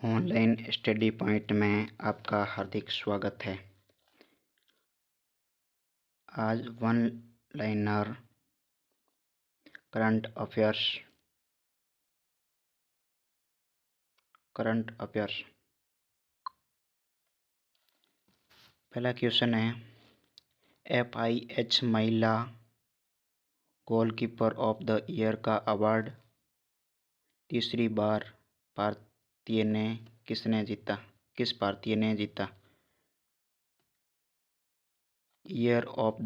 Online study point में आपका हार्दिक स्वागत है। आज वन लाइनर करंट अफेयर्स पहला क्वेश्चन है, FIH महिला गोलकीपर ऑफ द ईयर का अवार्ड तीसरी बार किस भारतीय ने जीता? ईयर ऑफ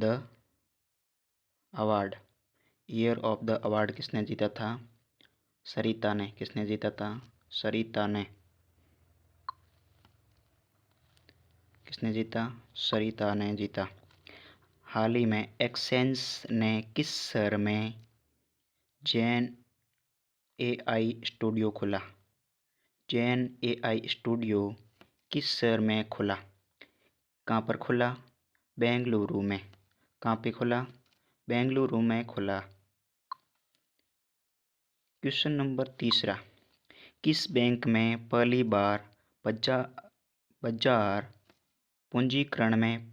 द अवार्ड किसने जीता था? सरिता ने। किसने जीता था? सरिता ने। किसने जीता? सरिता ने जीता। हाल ही में एक्सेंस ने किस शहर में जेन AI स्टूडियो खोला? जेन AI स्टूडियो किस शहर में खुला? कहाँ पर खुला? बेंगलुरु में। कहाँ पे खुला? बेंगलुरु में खुला। क्वेश्चन नंबर तीसरा, किस बैंक में पहली बार बाजार पूंजीकरण में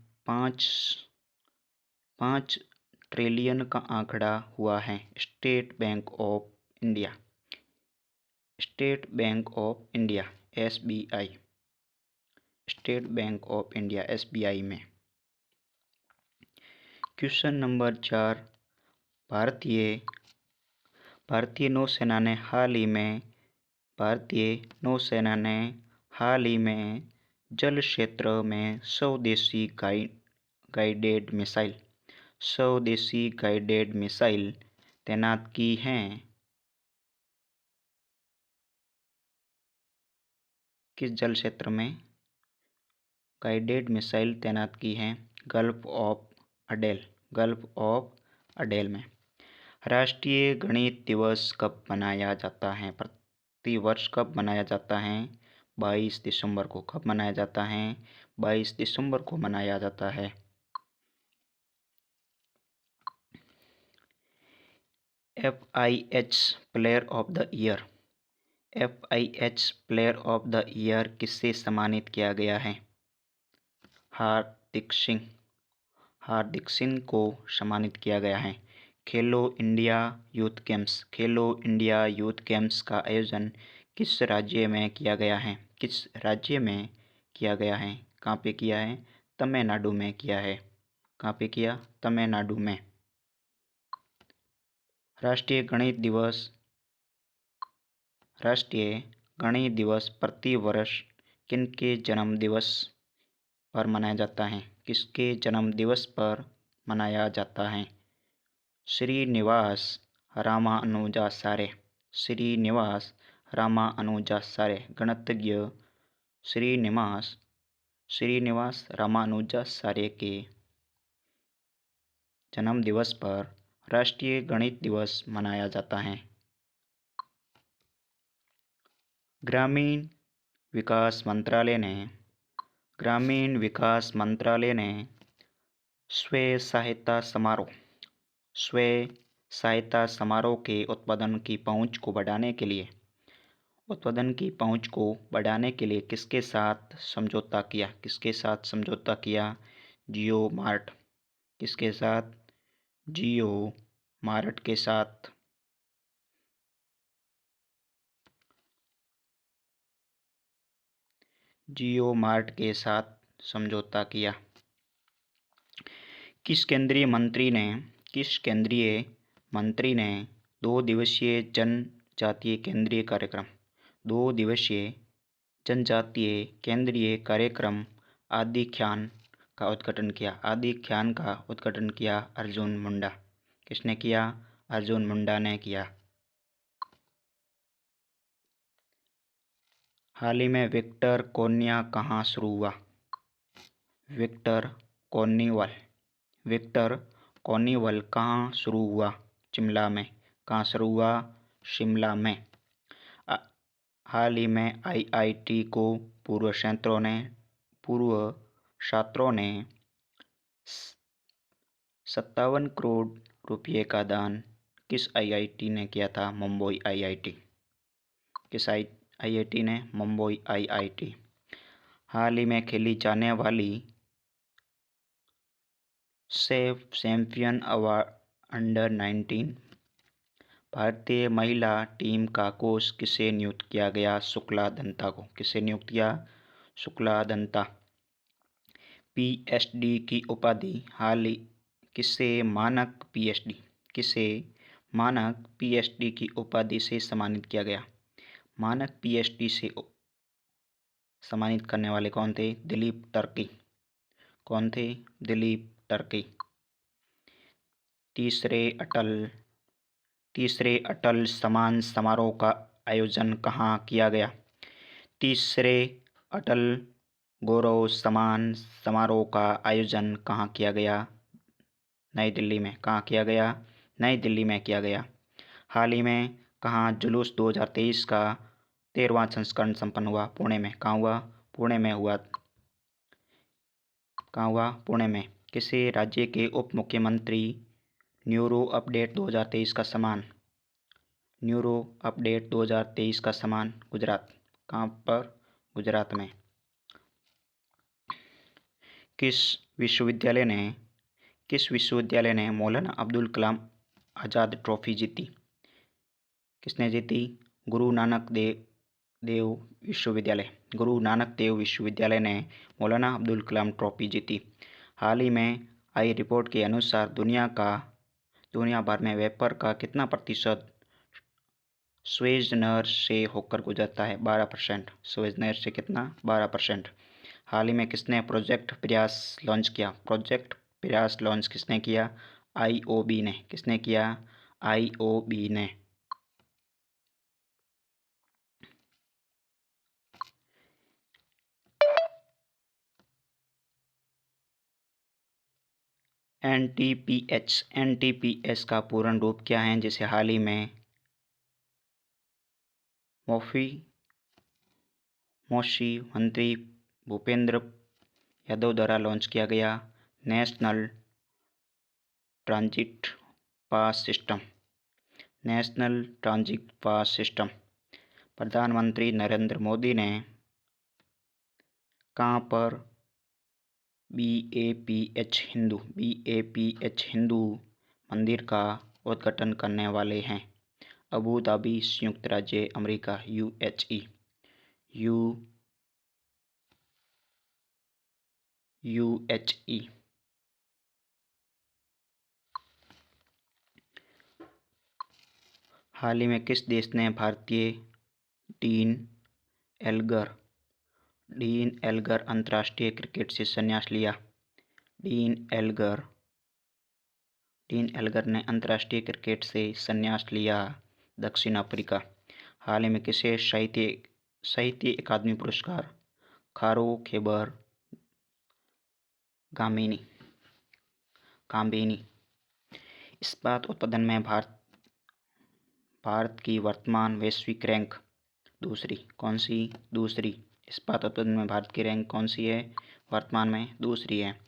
5 ट्रिलियन का आंकड़ा हुआ है? State bank of India, SBI। State bank of India SBI में। क्वेश्चन नंबर 4, भारतीय नौसेना ने हाल ही में जल क्षेत्र में स्वदेशी गाइडेड मिसाइल तैनात की हैं। किस जल क्षेत्र में गाइडेड मिसाइल तैनात की हैं? गल्फ ऑफ अडेल में। राष्ट्रीय गणित दिवस कब मनाया जाता है? प्रतिवर्ष कब मनाया जाता है? 22 दिसंबर को। कब मनाया जाता है? 22 दिसंबर को मनाया जाता है। FIH player of the year किससे सम्मानित किया गया है? हार्दिक सिंह को सम्मानित किया गया है। खेलो इंडिया यूथ गेम्स का आयोजन किस राज्य में किया गया है? कहाँ पे किया है? तमिलनाडु में किया है। कहाँ पे किया? तमिलनाडु में। राष्ट्रीय गणित दिवस प्रति वर्ष किनके जन्म दिवस पर मनाया जाता है? किसके जन्म दिवस पर मनाया जाता है? श्रीनिवास रामानुजाचार्य गणितज्ञ श्रीनिवास रामानुजाचार्य के जन्म दिवस पर राष्ट्रीय गणित दिवस मनाया जाता है। ग्रामीण विकास मंत्रालय ने स्वयं सहायता समूहों के उत्पादन की पहुंच को बढ़ाने के लिए किसके साथ समझौता किया? जियो मार्ट। किसके साथ? जियो मार्ट के साथ। समझौता किया। किस केंद्रीय मंत्री ने 2 दिवसीय जनजातीय केंद्रीय कार्यक्रम आदि-ख्यान का उद्घाटन किया? अर्जुन मुंडा। किसने किया? अर्जुन मुंडा ने किया। हाल ही में विक्टर कार्निवाल कहाँ शुरू हुआ? विक्टर कार्निवाल कहाँ शुरू हुआ? शिमला में। कहाँ शुरू हुआ? शिमला में। हाल ही में IIT को पूर्व छात्रों ने 57 करोड़ रुपये का दान किस IIT ने किया था? मुंबई IIT। किस IIT ने मुंबई IIT। हाल ही में खेली जाने वाली सेफ चैंपियन अवार्ड अंडर-19 भारतीय महिला टीम का कोच किसे नियुक्त किया गया? शुक्ला दंता को। किसे नियुक्त किया? शुक्ला दंता। PhD की उपाधि हाल ही किसे मानक PhD की उपाधि से सम्मानित किया गया? मानक PhD से सम्मानित करने वाले कौन थे? दिलीप टर्की। कौन थे? दिलीप टर्की। तीसरे अटल सम्मान समारोह का आयोजन कहाँ किया गया? तीसरे अटल गौरव सम्मान समारोह का आयोजन कहाँ किया गया? नई दिल्ली में। कहाँ किया गया? नई दिल्ली में किया गया। हाल ही में कहाँ जुलूस 2023 का 13वां संस्करण संपन्न हुआ? पुणे में। कहाँ हुआ? पुणे में हुआ। कहाँ हुआ? पुणे में। किसी राज्य के उप मुख्यमंत्री न्यूरो अपडेट 2023 का सम्मान? न्यूरो अपडेट 2023 का सम्मान गुजरात। कहाँ पर? गुजरात में। किस विश्वविद्यालय ने मौलाना अब्दुल कलाम आज़ाद ट्रॉफी जीती? किसने जीती? गुरु नानक देव विश्वविद्यालय ने मौलाना अब्दुल कलाम ट्रॉफी जीती। हाल ही में आई रिपोर्ट के अनुसार दुनिया भर में वेपर का कितना प्रतिशत सुएज नहर से होकर गुजरता है? 12%। सुएज नहर से कितना? 12%। हाल ही में किसने प्रोजेक्ट प्रयास लॉन्च किया? प्रोजेक्ट प्रयास लॉन्च किसने किया? IOB ने। किसने किया? IOB ने। NTPS का पूर्ण रूप क्या है, जिसे हाल ही में मौसी मंत्री भूपेंद्र यादव द्वारा लॉन्च किया गया? National transit pass system. प्रधानमंत्री नरेंद्र मोदी ने कहाँ पर BAPH हिंदू मंदिर का उद्घाटन करने वाले हैं? अबू धाबी, संयुक्त राज्य अमेरिका, UAE। हाल ही में किस देश ने भारतीय डीन एल्गर अंतर्राष्ट्रीय क्रिकेट से संन्यास लिया? डीन एल्गर ने अंतर्राष्ट्रीय क्रिकेट से संन्यास लिया। दक्षिण अफ्रीका। हाल ही में किसे साहित्य अकादमी पुरस्कार खारो खैबर कामिनी। इस्पात उत्पादन में भारत की वर्तमान वैश्विक रैंक दूसरी। कौन सी? दूसरी। इस्पात उत्पादन में भारत की रैंक कौन सी है? वर्तमान में दूसरी है।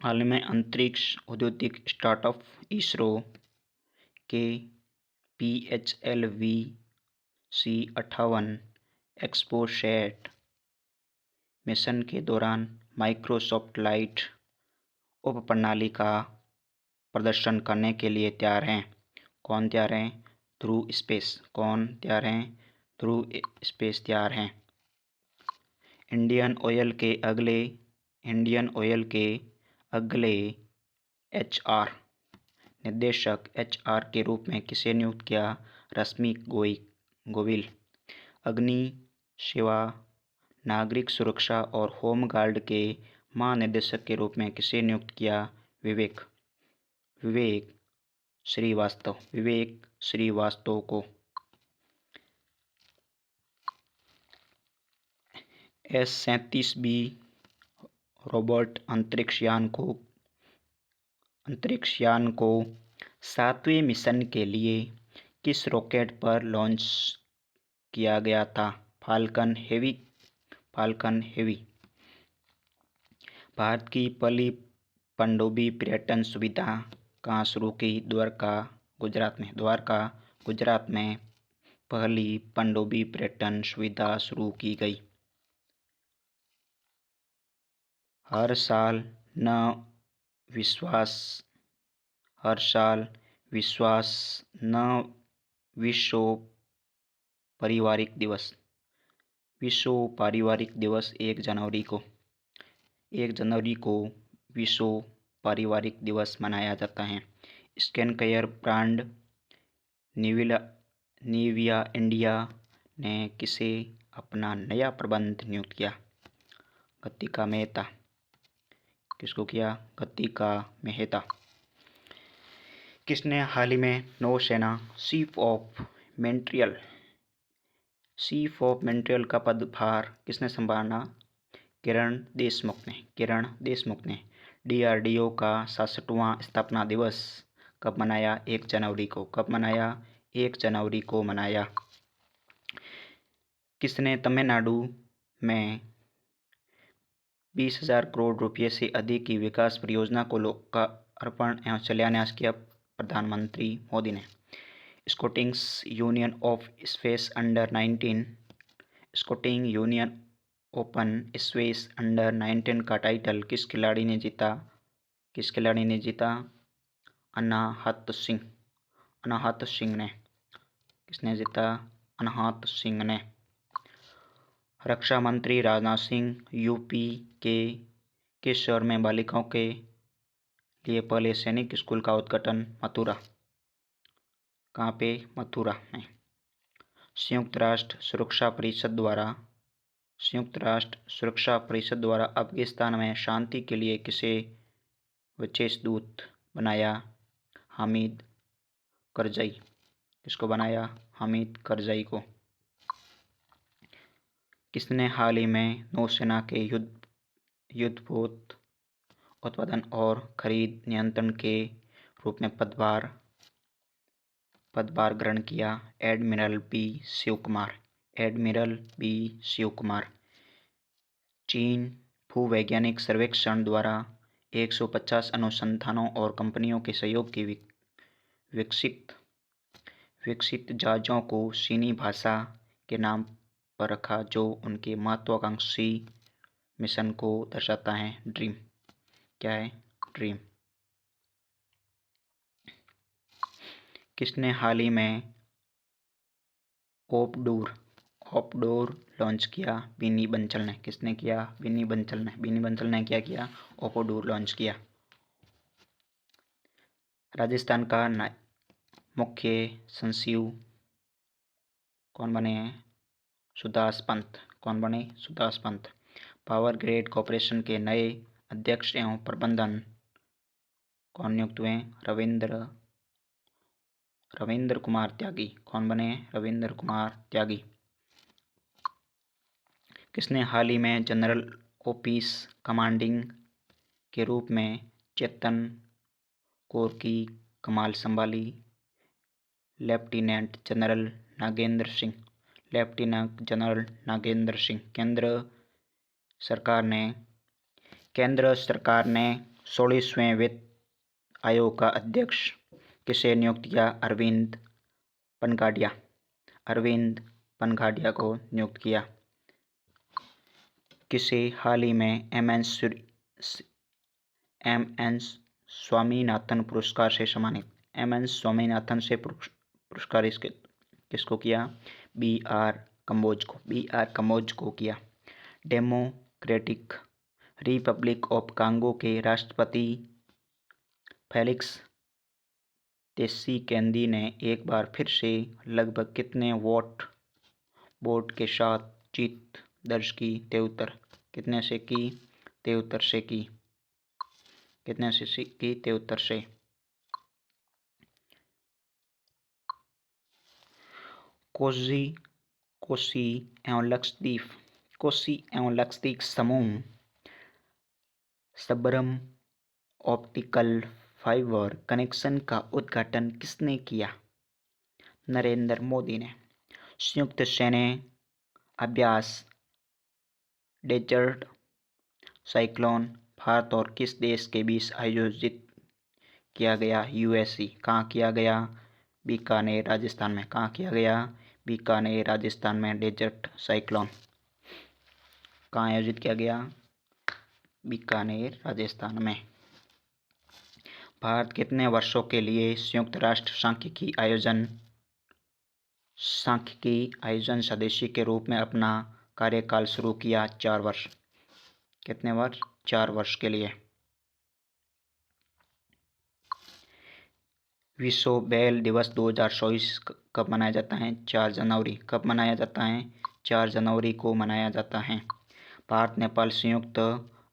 हाल में अंतरिक्ष औद्योगिक स्टार्टअप इसरो के PHLV-C58 एक्सपोसैट मिशन के दौरान माइक्रोसॉफ्ट लाइट उपप्रणाली का प्रदर्शन करने के लिए तैयार हैं। कौन तैयार हैं? ध्रुव स्पेस। कौन तैयार हैं? ध्रुव स्पेस तैयार हैं। इंडियन ऑयल के अगले HR निर्देशक के रूप में किसे नियुक्त किया? रश्मि गोविल। अग्नि सेवा, नागरिक सुरक्षा और होम गार्ड के महानिदेशक के रूप में किसे नियुक्त किया? विवेक श्रीवास्तव को। S-37B रोबोट अंतरिक्षयान को 7वें मिशन के लिए किस रॉकेट पर लॉन्च किया गया था? Falcon heavy. भारत की पहली पनडुब्बी पर्यटन सुविधा कहाँ शुरू की? द्वारका, गुजरात में। पहली पनडुब्बी पर्यटन सुविधा शुरू की गई? हर साल विश्वास न विश्व पारिवारिक दिवस। विश्व पारिवारिक दिवस 1 जनवरी को विश्व पारिवारिक दिवस मनाया जाता है। Skin care brand Nivea India ने किसे अपना नया प्रबंध नियुक्त किया? गत्तिका मेहता। किसको किया? गत्तिका मेहता। किसने हाल ही में नौसेना चीफ ऑफ मिलिट्री का पदभार किसने संभाला? किरण देशमुख ने। DRDO का 66वां स्थापना दिवस कब मनाया? 1 जनवरी को। कब मनाया? 1 जनवरी को मनाया। किसने तमिलनाडु में 20,000 करोड़ रुपये से अधिक की विकास परियोजना को लोकार्पण एवं शिलान्यास किया? प्रधानमंत्री मोदी ने। Skating union of space under-19 skating union open space under-19 का टाइटल किस खिलाड़ी ने जीता? अनाहत सिंह ने। किसने जीता? अनाहत सिंह ने। रक्षा मंत्री राजनाथ सिंह यूपी के किस शहर में बालिकाओं के लिए पहले सैनिक स्कूल का उद्घाटन? मथुरा। कहाँ पे? मथुरा में। संयुक्त राष्ट्र सुरक्षा परिषद द्वारा अफगानिस्तान में शांति के लिए किसे विशेष दूत बनाया? हामिद करजई। किसको बनाया? हामिद करजई को। किसने हाल ही में नौसेना के युद्धपोत उत्पादन और खरीद नियंत्रण के रूप में पदभार ग्रहण किया? Admiral B Shiv Kumar. चीन भूवैज्ञानिक सर्वेक्षण द्वारा 150 अनुसंधानों और कंपनियों के सहयोग की विकसित जहाजों को चीनी भाषा के नाम पर रखा जो उनके महत्वाकांक्षी मिशन को दर्शाता है? ड्रीम। क्या है? ड्रीम। किसने हाल ही में ओपडोर लॉन्च किया? बिनी बंसल ने। किसने किया? बिनी बंसल ने क्या किया? ओपडोर लॉन्च किया। राजस्थान का मुख्य सचिव कौन बने हैं? सुभाष पंत। कौन बने? Subhash Pant. Power grid corporation के नए अध्यक्ष एवं प्रबंधन कौन नियुक्त हुए? रविंद्र कुमार त्यागी। कौन बने? रविंद्र कुमार त्यागी। किसने हाल ही में जनरल ऑफिस कमांडिंग के रूप में चेतन कोर की कमान संभाली? Lieutenant general Nagendra Singh. केंद्र सरकार ने 16वें वित्त आयोग का अध्यक्ष किसे नियुक्त किया? अरविंद पनघाटिया को नियुक्त किया। किसे हाल ही में एम.एन. स्वामीनाथन पुरस्कार से सम्मानित? एम.एन. स्वामीनाथन से पुरस्कार किसको किया? बी.आर. कंबोज को किया। डेमोक्रेटिक रिपब्लिक ऑफ कांगो के राष्ट्रपति फेलिक्स त्सिसेकेदी ने एक बार फिर से लगभग कितने वोट के साथ जीत दर्ज की? 73। कितने से की? 73 से की। कितने से की? 73 से। कोसी एवं लक्षद्वीप समूह सबमरीन ऑप्टिकल फाइबर कनेक्शन का उद्घाटन किसने किया? नरेंद्र मोदी ने। संयुक्त सैन्य अभ्यास डेजर्ट साइक्लोन भारत और किस देश के बीच आयोजित किया गया? USA। कहाँ किया गया? बीकानेर राजस्थान में। कहाँ किया गया? बीकानेर राजस्थान में डेजर्ट साइक्लोन कहाँ आयोजित किया गया? बीकानेर राजस्थान में। भारत कितने वर्षों के लिए संयुक्त राष्ट्र सांख्यिकी आयोजन सदस्य के रूप में अपना कार्यकाल शुरू किया? 4 वर्ष। कितने वर्ष? 4 वर्ष के लिए। विश्व बैल दिवस 2024 कब मनाया जाता है? 4 जनवरी। कब मनाया जाता है? 4 जनवरी को मनाया जाता है। भारत नेपाल संयुक्त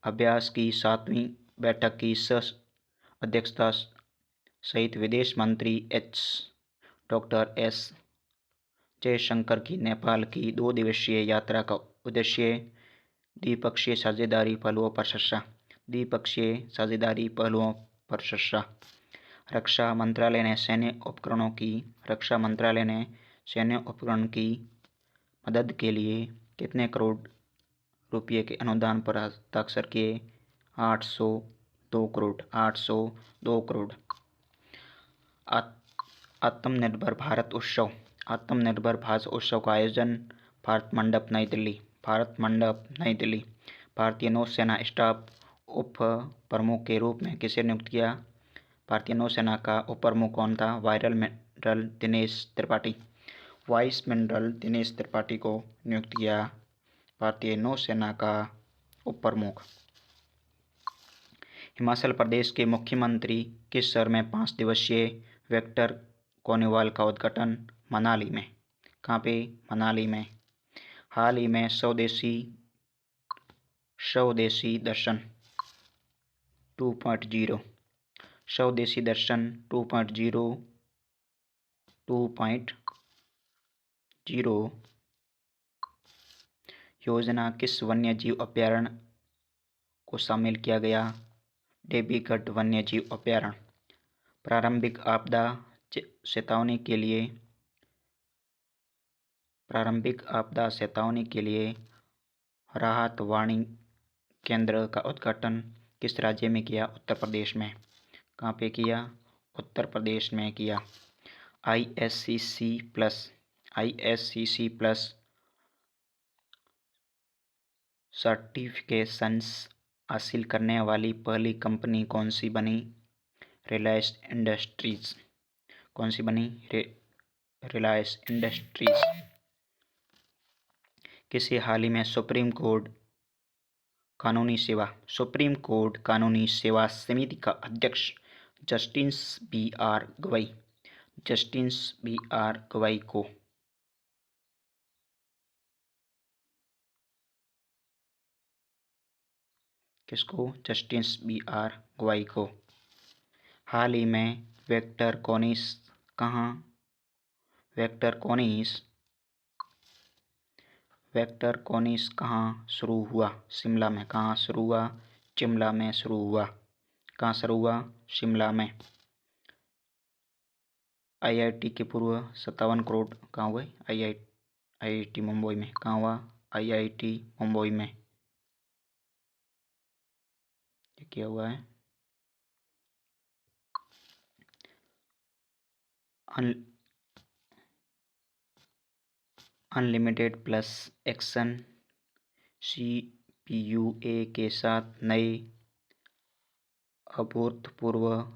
अभ्यास की 7वीं बैठक की अध्यक्षता सहित विदेश मंत्री डॉक्टर एस जयशंकर की नेपाल की 2 दिवसीय यात्रा का उद्देश्य द्विपक्षीय साझेदारी पहलुओं पर चर्चा। रक्षा मंत्रालय ने सैन्य उपकरणों की मदद के लिए कितने करोड़ रुपये के अनुदान पर हस्ताक्षर किए? 802 करोड़। आत्मनिर्भर भारत उत्सव का आयोजन भारत मंडप नई दिल्ली। भारतीय नौसेना स्टाफ उप प्रमुख के रूप में किसे नियुक्त किया? भारतीय नौसेना का उप प्रमुख कौन था? वाइस एडमिरल दिनेश त्रिपाठी को नियुक्त किया भारतीय नौसेना का उप प्रमुख। हिमाचल प्रदेश के मुख्यमंत्री किस शहर में 5 दिवसीय वेक्टर कार्निवाल का उद्घाटन? मनाली में। कहाँ पे? मनाली में। हाल ही में स्वदेशी दर्शन 2.0 योजना किस वन्य जीव अभयारण्य को शामिल किया गया? देवीगढ़ वन्य जीव अभयारण्य। प्रारंभिक आपदा चेतावनी के लिए राहत वार्निंग केंद्र का उद्घाटन किस राज्य में किया? उत्तर प्रदेश में। कहाँ पे किया? उत्तर प्रदेश में किया। ISCC प्लस सर्टिफिकेशंस हासिल करने वाली पहली कंपनी कौन सी बनी? रिलायंस इंडस्ट्रीज। कौन सी बनी? रिलायंस इंडस्ट्रीज। किसे हाल ही में सुप्रीम कोर्ट कानूनी सेवा समिति का अध्यक्ष जस्टिस BR गवाई को जस्टिस BR गवाई को हाल ही में वेक्टर कॉनिस कहाँ शुरू हुआ? शिमला में। कहाँ शुरू हुआ? शिमला में शुरू हुआ। कहाँ शुरू हुआ? शिमला में। IIT के पूर्व 57 करोड़ कहाँ हुए? IIT मुंबई में। कहाँ हुआ? IIT मुंबई में। ये क्या हुआ है? अनलिमिटेड प्लस एक्शन CPUA के साथ नए अभूतपूर्व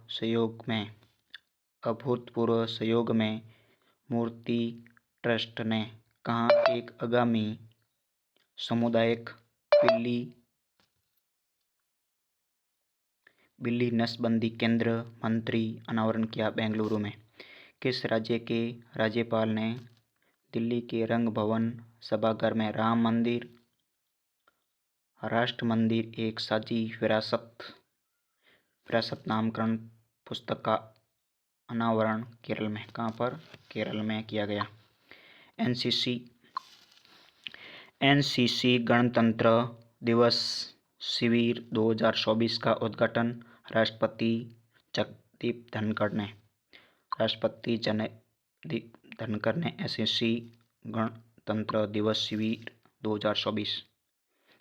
सहयोग में मूर्ति ट्रस्ट ने कहाँ एक आगामी सामुदायिक बिल्ली नसबंदी केंद्र मंत्री अनावरण किया? बेंगलुरु में। किस राज्य के राज्यपाल ने दिल्ली के रंग भवन सभागार में राम मंदिर राष्ट्र मंदिर एक साझी विरासत नामकरण पुस्तक का अनावरण केरल में? कहाँ पर? केरल में किया गया। NCC गणतंत्र दिवस शिविर 2024 का उद्घाटन राष्ट्रपति जगदीप धनखड़ ने NCC गणतंत्र दिवस शिविर 2024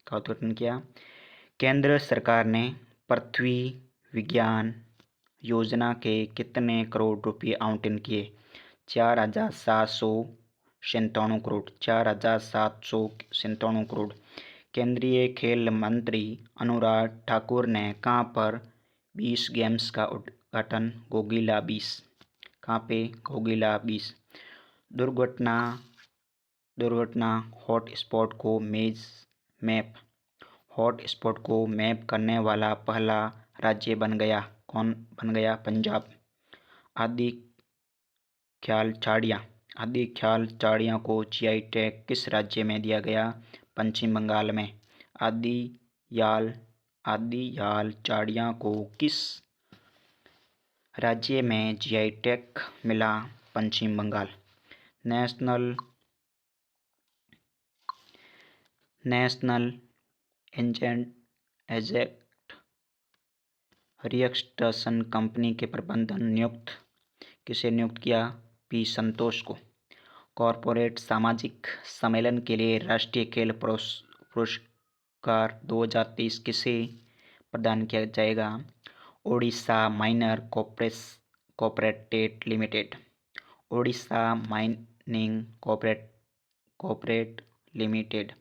का उद्घाटन किया। केंद्र सरकार ने पृथ्वी विज्ञान योजना के कितने करोड़ रुपये आवंटन किए? 4,700 करोड़, 4,797 करोड़। केंद्रीय खेल मंत्री अनुराग ठाकुर ने कहाँ पर 20 गेम्स का उद्घाटन? गोगिला 20। कहाँ पे? गोगिला 20। दुर्घटना हॉटस्पॉट को मैप करने वाला पहला राज्य बन गया। कौन बन गया? पंजाब। आदि ख्याल चाड़ियाँ को जीआई टैग किस राज्य में दिया गया? पश्चिम बंगाल में। आदियाल चाड़ियाँ को किस राज्य में जीआई टैग मिला? Paschim Bangal. National agent reaction company के प्रबंधन किसे नियुक्त किया? पी संतोष को। कॉरपोरेट सामाजिक सम्मेलन के लिए राष्ट्रीय खेल पुरस्कार 2023 किसे प्रदान किया जाएगा? Odisha minor corporate limited. Odisha mining corporate limited.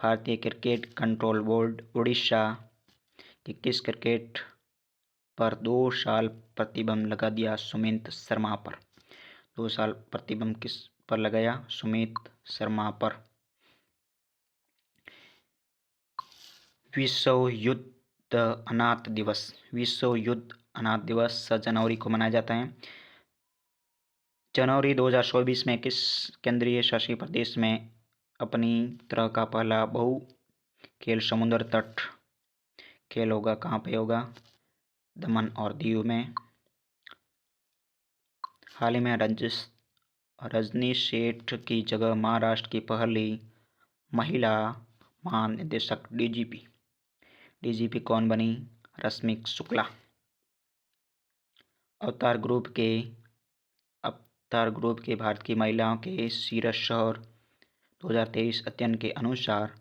भारतीय क्रिकेट कंट्रोल बोर्ड ओडिशा के किस क्रिकेट पर 2 साल प्रतिबंध लगा दिया? सुमित शर्मा पर। 2 साल प्रतिबंध किस पर लगाया? सुमित शर्मा पर। विश्व युद्ध अनाथ दिवस 7 जनवरी को मनाया जाता है। जनवरी 2024 में किस केंद्रीय शासित प्रदेश में अपनी तरह का पहला बहु खेल समुद्र तट खेल होगा? कहाँ पे होगा? दमन और दीव में। हाल ही में रजनी सेठ की जगह महाराष्ट्र की पहली महिला महानिदेशक डीजीपी कौन बनी? रश्मिक शुक्ला। अवतार ग्रुप के भारत की महिलाओं के शीर्ष शहर 2023 अध्ययन के अनुसार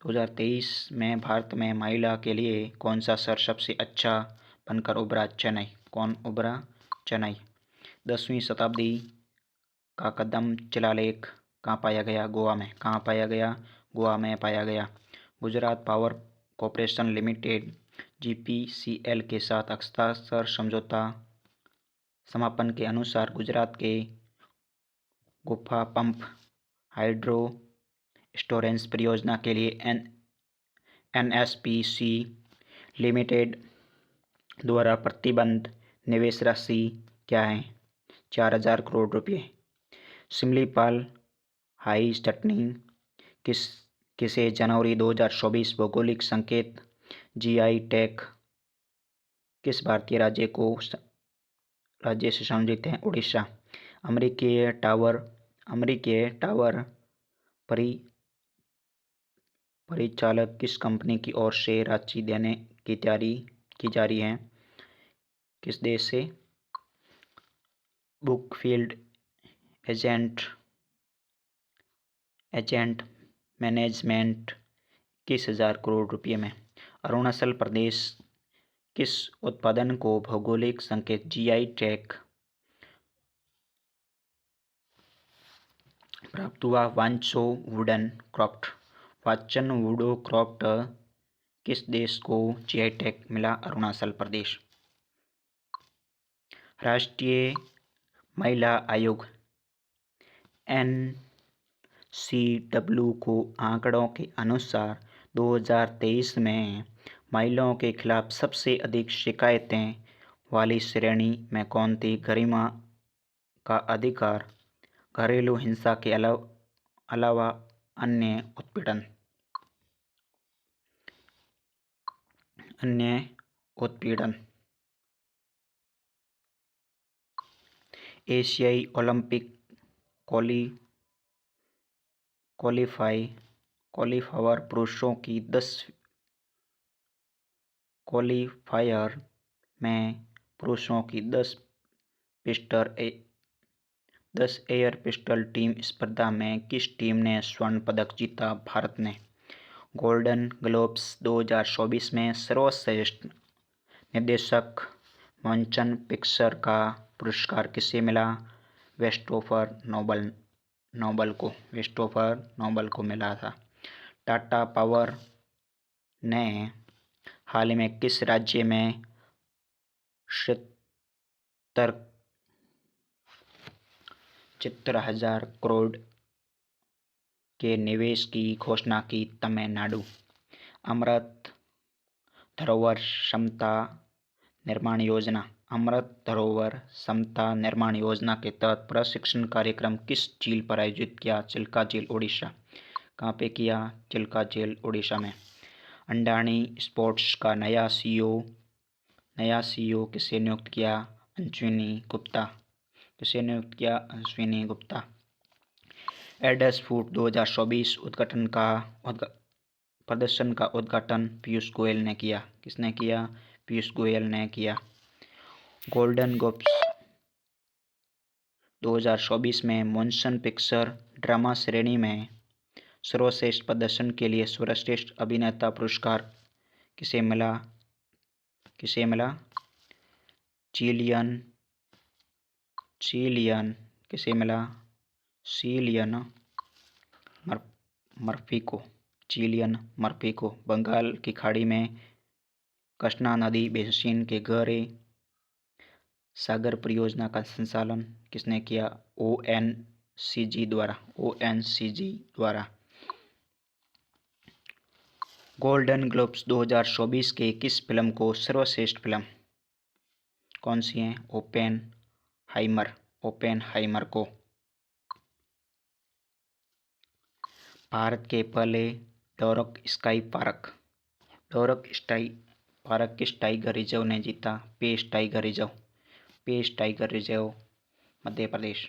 2023 में भारत में महिला के लिए कौन सा शहर सबसे अच्छा बनकर उभरा? चेन्नई। कौन उभरा? चेन्नई। 10वीं शताब्दी का कदम शिलालेख कहाँ पाया गया? गोवा में। कहाँ पाया गया? गोवा में पाया गया। गुजरात पावर कॉर्पोरेशन लिमिटेड जीपीसीएल के साथ हस्ताक्षर समझौता समापन के अनुसार गुजरात के गुफा पंप हाइड्रो स्टोरेज परियोजना के लिए एनएसपीसी लिमिटेड द्वारा प्रतिबंध निवेश राशि क्या है? 4,000 करोड़ रुपये। सिमलीपाल हाई चटनी किसे जनवरी 2024 भौगोलिक संकेत जीआई टैग किस भारतीय राज्य से संबंधित है? उड़ीसा। अमेरिकी टावर परिचालक किस कंपनी की ओर से राशि देने की तैयारी की जा रही है? किस देश से? बुकफील्ड एजेंट मैनेजमेंट 21,000 करोड़ रुपये में। अरुणाचल प्रदेश किस उत्पादन को भौगोलिक संकेत जीआई टैग प्राप्त हुआ? वांचो वुडन क्राफ्ट किस देश को जीआई टैग मिला? अरुणाचल प्रदेश। राष्ट्रीय महिला आयोग एनसीडब्ल्यू को आंकड़ों के अनुसार 2023 में महिलाओं के खिलाफ सबसे अधिक शिकायतें वाली श्रेणी में कौन थी? गरिमा का अधिकार, घरेलू हिंसा के अलावा अन्य उत्पीड़न। एशियाई ओलंपिक क्वालीफायर में पुरुषों की 10 एयर पिस्टल टीम स्पर्धा में किस टीम ने स्वर्ण पदक जीता? भारत ने। गोल्डन ग्लोब्स 2024 में सर्वश्रेष्ठ निर्देशक मोशन पिक्चर का पुरस्कार किसे मिला? क्रिस्टोफर नोलन नोबल को, क्रिस्टोफर नोबल को मिला था। टाटा पावर ने हाल ही में किस राज्य में 70,000 करोड़ के निवेश की घोषणा की? तमिलनाडु। अमृत धरोहर समता निर्माण योजना। अमृत धरोहर समता निर्माण योजना के तहत प्रशिक्षण कार्यक्रम किस झील पर आयोजित किया? चिल्का झील, उड़ीसा। कहाँ पे किया? चिल्का झील, उड़ीसा में। अंडानी स्पोर्ट्स का नया सीईओ किसे नियुक्त किया? अश्विनी गुप्ता। किसे नियुक्त किया? अश्विनी गुप्ता। एडस फूड 2024 प्रदर्शन का उद्घाटन पीयूष गोयल ने किया। किसने किया? पीयूष गोयल ने किया। गोल्डन ग्लोब्स 2024 में मोशन पिक्चर ड्रामा श्रेणी में सर्वश्रेष्ठ प्रदर्शन के लिए सर्वश्रेष्ठ अभिनेता पुरस्कार किसे मिला? चिलियन। किसे मिला? चिलियन मर्फी को। बंगाल की खाड़ी में कृष्णा नदी बेसिन के गहरे सागर परियोजना का संचालन किसने किया? ओएनजीसी द्वारा। गोल्डन ग्लोब्स 2024 के किस फिल्म को सर्वश्रेष्ठ फिल्म कौन सी है? ओपेनहाइमर को। भारत के पहले डोरक स्काई पार्क किस टाइगर रिजर्व ने जीता? पेश टाइगर रिजर्व, मध्य प्रदेश।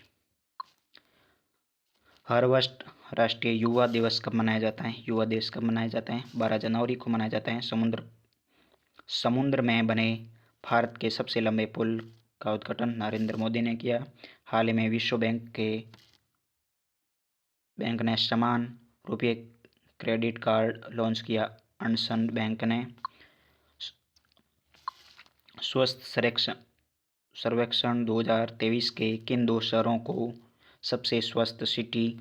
हर वर्ष राष्ट्रीय युवा दिवस कब मनाया जाता है? 12 जनवरी को मनाया जाता है। समुद्र में बने भारत के सबसे लंबे पुल का उद्घाटन नरेंद्र मोदी ने किया। हाल ही में विश्व बैंक ने समान रुपये क्रेडिट कार्ड लॉन्च किया। अंडसन बैंक ने स्वस्थ सर्वेक्षण 2023 के किन 2 शहरों को सबसे स्वस्थ सिटी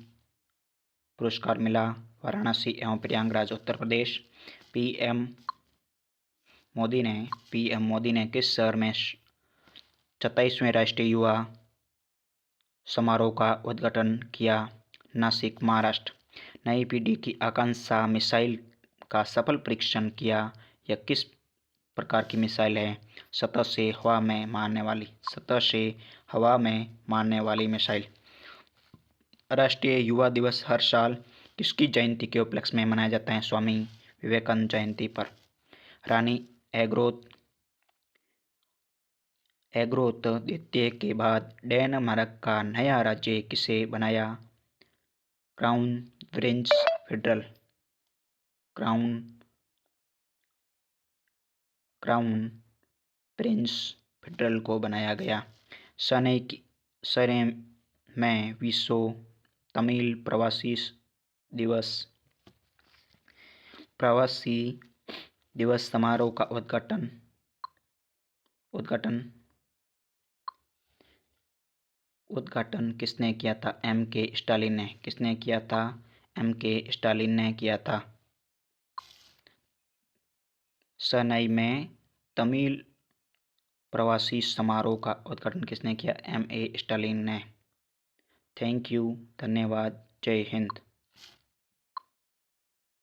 पुरस्कार मिला? वाराणसी एवं प्रयागराज, उत्तर प्रदेश। पीएम मोदी ने किस शहर में 27वें राष्ट्रीय युवा समारोह का उद्घाटन किया? नासिक, महाराष्ट्र। नई पीढ़ी की आकांक्षा मिसाइल का सफल परीक्षण किया। यह किस प्रकार की मिसाइल है? सतह से हवा में मारने वाली मिसाइल। राष्ट्रीय युवा दिवस हर साल किसकी जयंती के उपलक्ष्य में मनाया जाता है? स्वामी विवेकानंद जयंती पर। रानी एग्रोथ द्वितीय के बाद डेनमार्क का नया राज्य किसे बनाया? क्राउन प्रिंस फेडरल को बनाया गया। सने में विश्व तमिल प्रवासी दिवस समारोह का उद्घाटन किसने किया था? एम.के. स्टालिन ने। किसने किया था? एम.के. स्टालिन ने किया था। सनई में तमिल प्रवासी समारोह का उद्घाटन किसने किया? एम.ए. स्टालिन ने। थैंक यू, धन्यवाद, जय हिंद।